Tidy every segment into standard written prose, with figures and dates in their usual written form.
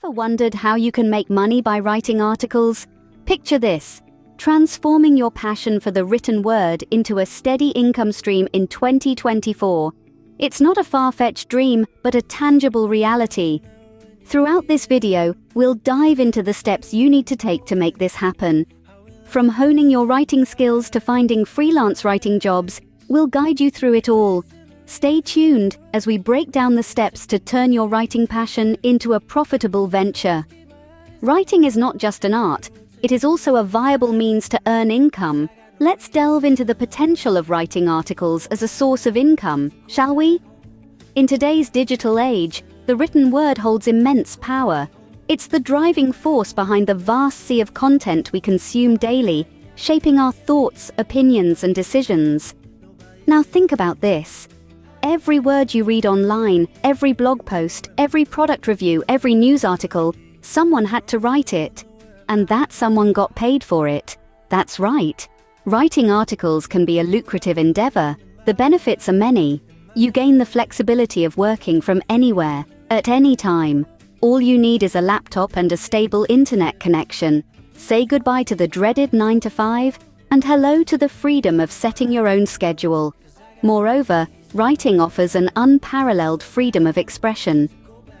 Ever wondered how you can make money by writing articles? Picture this: transforming your passion for the written word into a steady income stream in 2024. It's not a far-fetched dream, but a tangible reality. Throughout this video, we'll dive into the steps you need to take to make this happen. From honing your writing skills to finding freelance writing jobs, we'll guide you through it all. Stay tuned as we break down the steps to turn your writing passion into a profitable venture. Writing is not just an art, it is also a viable means to earn income. Let's delve into the potential of writing articles as a source of income, shall we? In today's digital age, the written word holds immense power. It's the driving force behind the vast sea of content we consume daily, shaping our thoughts, opinions, and decisions. Now think about this. Every word you read online, every blog post, every product review, every news article, someone had to write it. And that someone got paid for it. That's right. Writing articles can be a lucrative endeavor. The benefits are many. You gain the flexibility of working from anywhere, at any time. All you need is a laptop and a stable internet connection. Say goodbye to the dreaded 9 to 5, and hello to the freedom of setting your own schedule. Moreover, writing offers an unparalleled freedom of expression.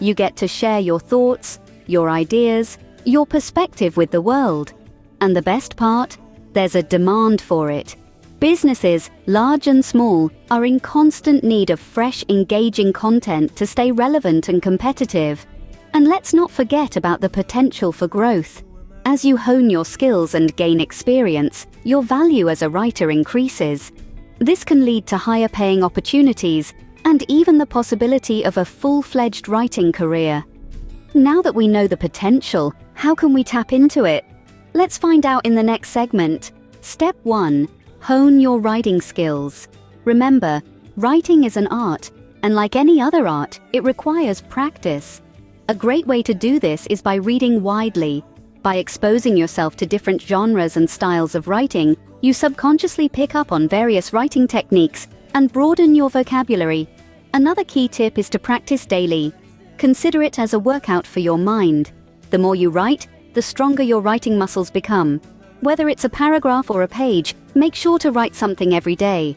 You get to share your thoughts, your ideas, your perspective with the world. And the best part? There's a demand for it. Businesses, large and small, are in constant need of fresh, engaging content to stay relevant and competitive. And let's not forget about the potential for growth. As you hone your skills and gain experience, your value as a writer increases. This can lead to higher paying opportunities and even the possibility of a full-fledged writing career. Now that we know the potential, how can we tap into it? Let's find out in the next segment. Step 1. Hone your writing skills. Remember, writing is an art, and like any other art, it requires practice. A great way to do this is by reading widely. By exposing yourself to different genres and styles of writing, you subconsciously pick up on various writing techniques and broaden your vocabulary. Another key tip is to practice daily. Consider it as a workout for your mind. The more you write, the stronger your writing muscles become. Whether it's a paragraph or a page, make sure to write something every day.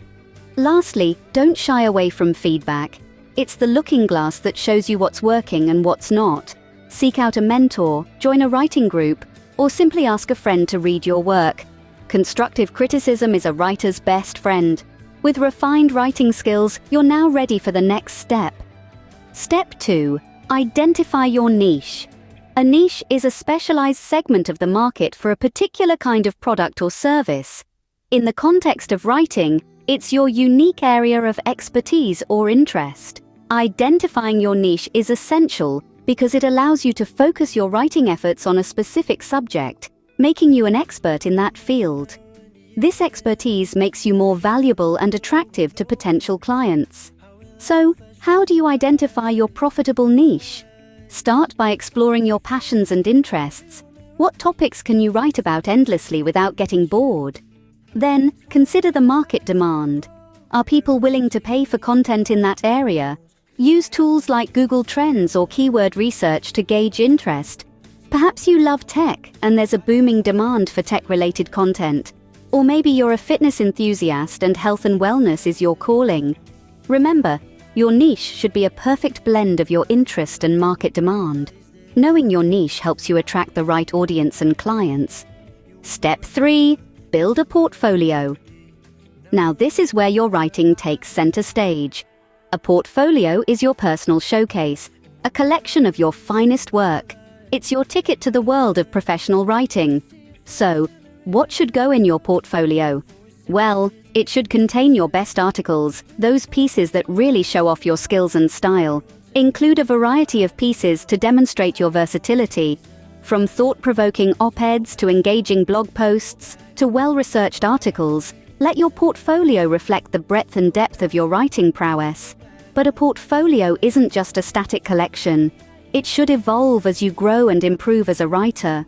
Lastly, don't shy away from feedback. It's the looking glass that shows you what's working and what's not. Seek out a mentor, join a writing group, or simply ask a friend to read your work. Constructive criticism is a writer's best friend. With refined writing skills, you're now ready for the next step. Step 2. Identify your niche. A niche is a specialized segment of the market for a particular kind of product or service. In the context of writing, it's your unique area of expertise or interest. Identifying your niche is essential because it allows you to focus your writing efforts on a specific subject, making you an expert in that field. This expertise makes you more valuable and attractive to potential clients. So, how do you identify your profitable niche? Start by exploring your passions and interests. What topics can you write about endlessly without getting bored? Then, consider the market demand. Are people willing to pay for content in that area? Use tools like Google Trends or keyword research to gauge interest. Perhaps you love tech and there's a booming demand for tech-related content. Or maybe you're a fitness enthusiast and health and wellness is your calling. Remember, your niche should be a perfect blend of your interest and market demand. Knowing your niche helps you attract the right audience and clients. Step 3. Build a portfolio. Now this is where your writing takes center stage. A portfolio is your personal showcase, a collection of your finest work. It's your ticket to the world of professional writing. So, what should go in your portfolio? Well, it should contain your best articles, those pieces that really show off your skills and style. Include a variety of pieces to demonstrate your versatility. From thought-provoking op-eds to engaging blog posts to well-researched articles, let your portfolio reflect the breadth and depth of your writing prowess. But a portfolio isn't just a static collection. It should evolve as you grow and improve as a writer.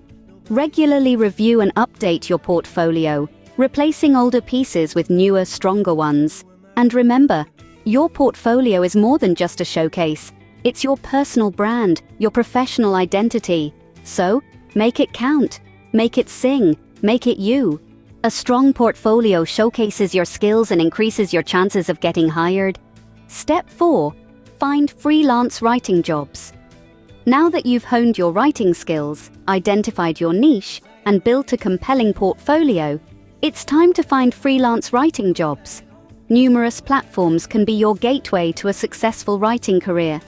Regularly review and update your portfolio, replacing older pieces with newer, stronger ones. And remember, your portfolio is more than just a showcase. It's your personal brand, your professional identity. So, make it count. Make it sing. Make it you. A strong portfolio showcases your skills and increases your chances of getting hired. Step 4. Find freelance writing jobs. Now that you've honed your writing skills, identified your niche, and built a compelling portfolio, it's time to find freelance writing jobs. Numerous platforms can be your gateway to a successful writing career.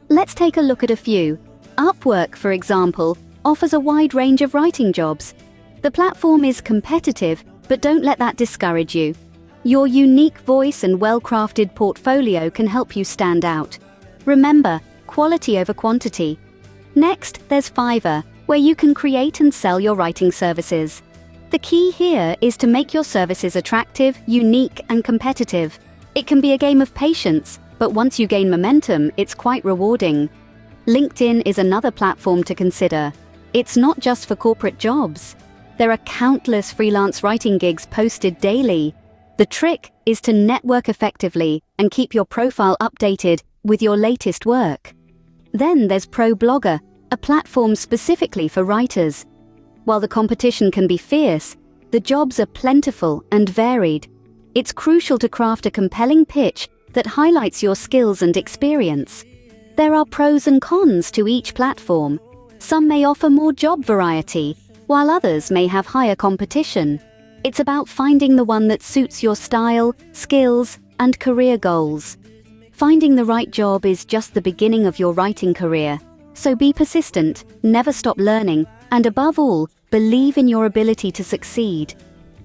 Let's take a look at a few. Upwork, for example, offers a wide range of writing jobs. The platform is competitive, but don't let that discourage you. Your unique voice and well-crafted portfolio can help you stand out. Remember, quality over quantity. Next, there's Fiverr, where you can create and sell your writing services. The key here is to make your services attractive, unique, and competitive. It can be a game of patience, but once you gain momentum, it's quite rewarding. LinkedIn is another platform to consider. It's not just for corporate jobs. There are countless freelance writing gigs posted daily. The trick is to network effectively and keep your profile updated with your latest work. Then there's ProBlogger, a platform specifically for writers. While the competition can be fierce, the jobs are plentiful and varied. It's crucial to craft a compelling pitch that highlights your skills and experience. There are pros and cons to each platform. Some may offer more job variety, while others may have higher competition. It's about finding the one that suits your style, skills, and career goals. Finding the right job is just the beginning of your writing career. So be persistent, never stop learning, and above all, believe in your ability to succeed.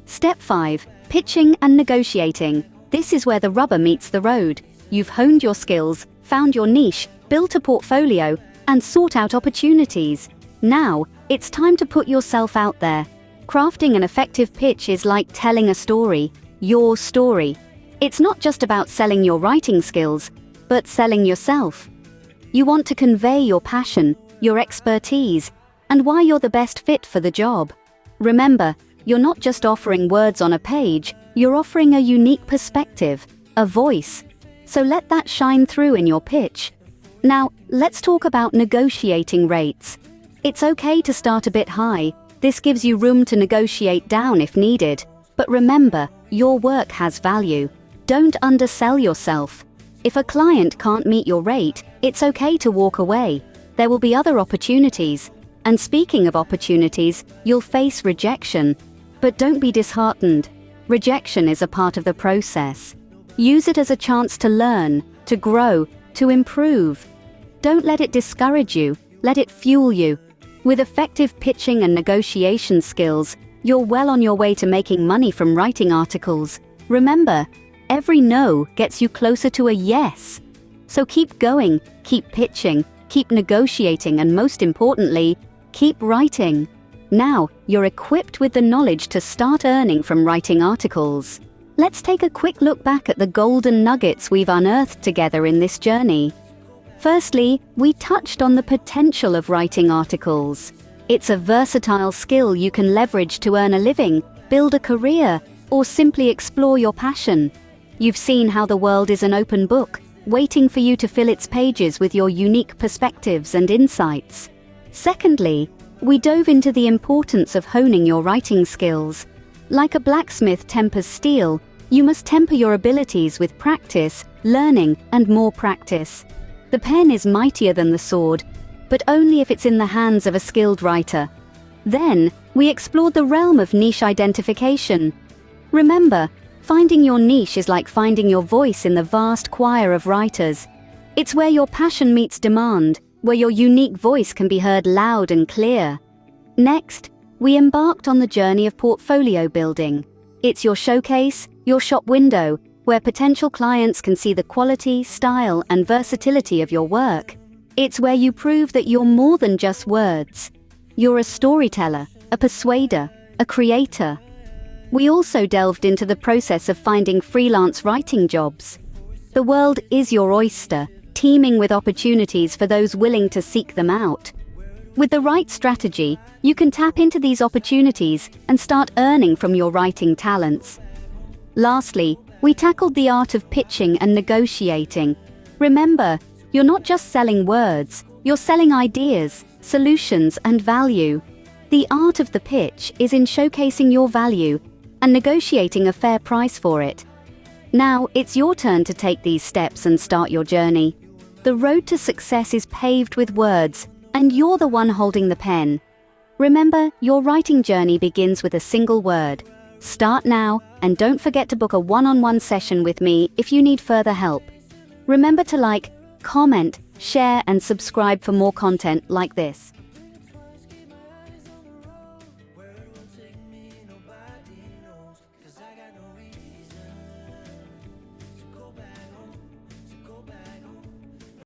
Step 5. Pitching and negotiating. This is where the rubber meets the road. You've honed your skills, found your niche, built a portfolio, and sought out opportunities. Now, it's time to put yourself out there. Crafting an effective pitch is like telling a story, your story. It's not just about selling your writing skills, but selling yourself. You want to convey your passion, your expertise, and why you're the best fit for the job. Remember, you're not just offering words on a page, you're offering a unique perspective, a voice. So let that shine through in your pitch. Now, let's talk about negotiating rates. It's okay to start a bit high. This gives you room to negotiate down if needed. But remember, your work has value. Don't undersell yourself. If a client can't meet your rate, it's okay to walk away. There will be other opportunities. And speaking of opportunities, you'll face rejection. But don't be disheartened. Rejection is a part of the process. Use it as a chance to learn, to grow, to improve. Don't let it discourage you. Let it fuel you. With effective pitching and negotiation skills, you're well on your way to making money from writing articles. Remember, every no gets you closer to a yes. So keep going, keep pitching, keep negotiating, and most importantly, keep writing. Now, you're equipped with the knowledge to start earning from writing articles. Let's take a quick look back at the golden nuggets we've unearthed together in this journey. Firstly, we touched on the potential of writing articles. It's a versatile skill you can leverage to earn a living, build a career, or simply explore your passion. You've seen how the world is an open book, waiting for you to fill its pages with your unique perspectives and insights. Secondly, we dove into the importance of honing your writing skills. Like a blacksmith tempers steel, you must temper your abilities with practice, learning, and more practice. The pen is mightier than the sword, but only if it's in the hands of a skilled writer. Then, we explored the realm of niche identification. Remember, finding your niche is like finding your voice in the vast choir of writers. It's where your passion meets demand, where your unique voice can be heard loud and clear. Next, we embarked on the journey of portfolio building. It's your showcase, your shop window, where potential clients can see the quality, style, and versatility of your work. It's where you prove that you're more than just words. You're a storyteller, a persuader, a creator. We also delved into the process of finding freelance writing jobs. The world is your oyster, teeming with opportunities for those willing to seek them out. With the right strategy, you can tap into these opportunities and start earning from your writing talents. Lastly, we tackled the art of pitching and negotiating. Remember, You're not just selling words, you're selling ideas, solutions, and value. The art of the pitch is in showcasing your value and negotiating a fair price for it. Now, it's your turn to take these steps and start your journey. The road to success is paved with words, and you're the one holding the pen. Remember, your writing journey begins with a single word. Start now, and don't forget to book a one-on-one session with me if you need further help. Remember to like, comment, share, and subscribe for more content like this.